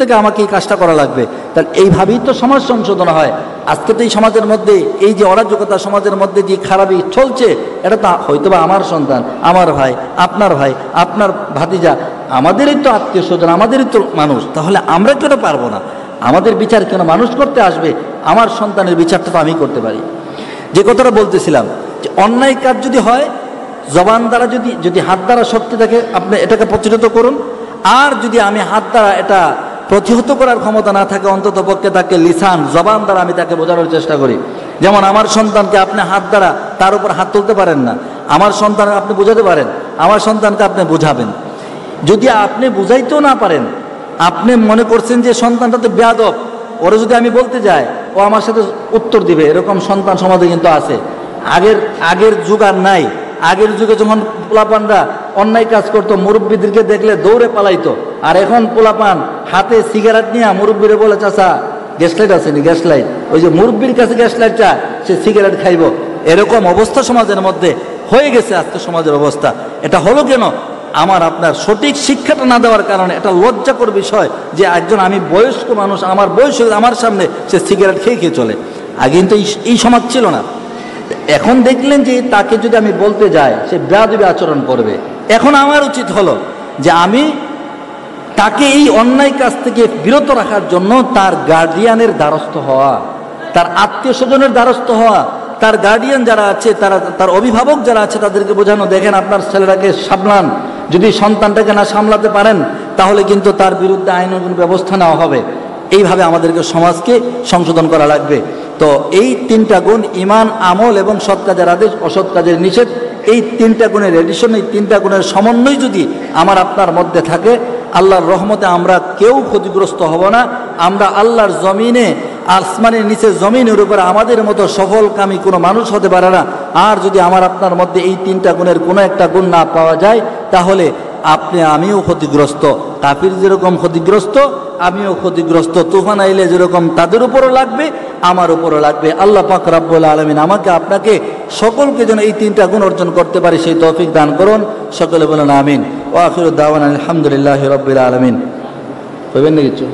থেকে আমাকে এই কাজটা করা লাগবে। তাহলে এইভাবেই তো সমাজ সংশোধন হয়। আজকে তো এই সমাজের মধ্যে এই যে অরাজকতা সমাজের মধ্যে যে খারাপই চলছে, এটা তো হয়তোবা আমার সন্তান, আমার ভাই, আপনার ভাতিজা, আমাদেরই তো আত্মীয় স্বজন, আমাদেরই তো মানুষ। তাহলে আমরা কেন পারবো না? আমাদের বিচার কেন মানুষ করতে আসবে? আমার সন্তানের বিচারটা তো আমি করতে পারি। যে কথাটা বলতেছিলাম, যে অন্যায় কাজ যদি হয়, জবান দ্বারা যদি হাত দ্বারা শক্তি থাকে, আপনি এটাকে প্রতিহত করুন। আর যদি আমি হাত দ্বারা এটা প্রতিহত করার ক্ষমতা না থাকে, অন্তত পক্ষে তাকে লিসান, জবান দ্বারা আমি তাকে বোঝানোর চেষ্টা করি। যেমন আমার সন্তানকে আপনি হাত দ্বারা তার উপর হাত তুলতে পারেন না, আমার সন্তান আপনি বোঝাতে পারেন, আমার সন্তানকে আপনি বোঝাবেন। যদি আপনি বুঝাইতেও না পারেন, আপনি মনে করছেন যে সন্তানটা তো বেয়াদব, ওরা যদি আমি বলতে যাই ও আমার সাথে উত্তর দিবে, এরকম সন্তান সমাজে কিন্তু আছে। আগের যুগ আর নাই। আগের যুগে যখন পোলাপানরা অন্যায় কাজ করতো, মুরব্বীদেরকে দেখলে দৌড়ে পালাইতো। আর এখন পোলাপান হাতে সিগারেট নিয়ে মুরব্বীরে বলে, চাচা গ্যাসলাইট আসেনি, গ্যাসলাইট। ওই যে মুরব্বীর কাছে গ্যাসলাইট চা, সে সিগারেট খাইব। এরকম অবস্থা সমাজের মধ্যে হয়ে গেছে আজকে সমাজের অবস্থা। এটা হলো কেন? আমার আপনার সঠিক শিক্ষাটা না দেওয়ার কারণে। এটা লজ্জাকর বিষয় যে একজন আমি বয়স্ক মানুষ, আমার বয়স আমার সামনে সে সিগারেট খেয়ে চলে। আগে কিন্তু এই সমাজ ছিল না। এখন দেখলেন যে তাকে যদি আমি বলতে যাই, সে বেয়াদবি আচরণ করবে। এখন আমার উচিত হলো যে আমি তাকে এই অন্যায় কাজ থেকে বিরত রাখার জন্য তার গার্ডিয়ানের দ্বারস্থ হওয়া, তার আত্মীয় স্বজনের দ্বারস্থ হওয়া, তার গার্ডিয়ান যারা আছে, তার অভিভাবক যারা আছে, তাদেরকে বোঝানো, দেখেন আপনার ছেলেটাকে সামলান। যদি সন্তানটাকে না সামলাতে পারেন, তাহলে কিন্তু তার বিরুদ্ধে আইনানুগ ব্যবস্থা নেওয়া হবে। এইভাবে আমাদেরকে সমাজকে সংশোধন করা লাগবে। তো এই তিনটা গুণ, ঈমান, আমল এবং সৎ কাজের আদেশ, অসৎ কাজের নিষেধ, এই তিনটা গুণের এডিশন, এই তিনটা গুণের সমন্বয় যদি আমার আপনার মধ্যে থাকে, আল্লাহর রহমতে আমরা কেউ ক্ষতিগ্রস্ত হব না। আমরা আল্লাহর জমিনে, আসমানের নিচে জমিনের উপরে আমাদের মতো সফলকামী কোনো মানুষ হতে পারে না। আর যদি আমার আপনার মধ্যে এই তিনটা গুণের কোনো একটা গুণ না পাওয়া যায়, তাহলে আমিও ক্ষতিগ্রস্ত। কাফির যেরকম ক্ষতিগ্রস্ত, আমিও ক্ষতিগ্রস্ত। তুফান আইলে যেরকম তাদের উপরও লাগবে, আমার উপরও লাগবে। আল্লাহ পাক রব্বুল আলামিন আমাকে আপনাকে সকলকে যেন এই তিনটা গুণ অর্জন করতে পারি সেই তৌফিক দান করুন। সকলে বলেন আমিন। ওয়া আখিরু দাওয়ানা আলহামদুলিল্লাহি রাব্বিল আলামিন। কইবেন না কিছু?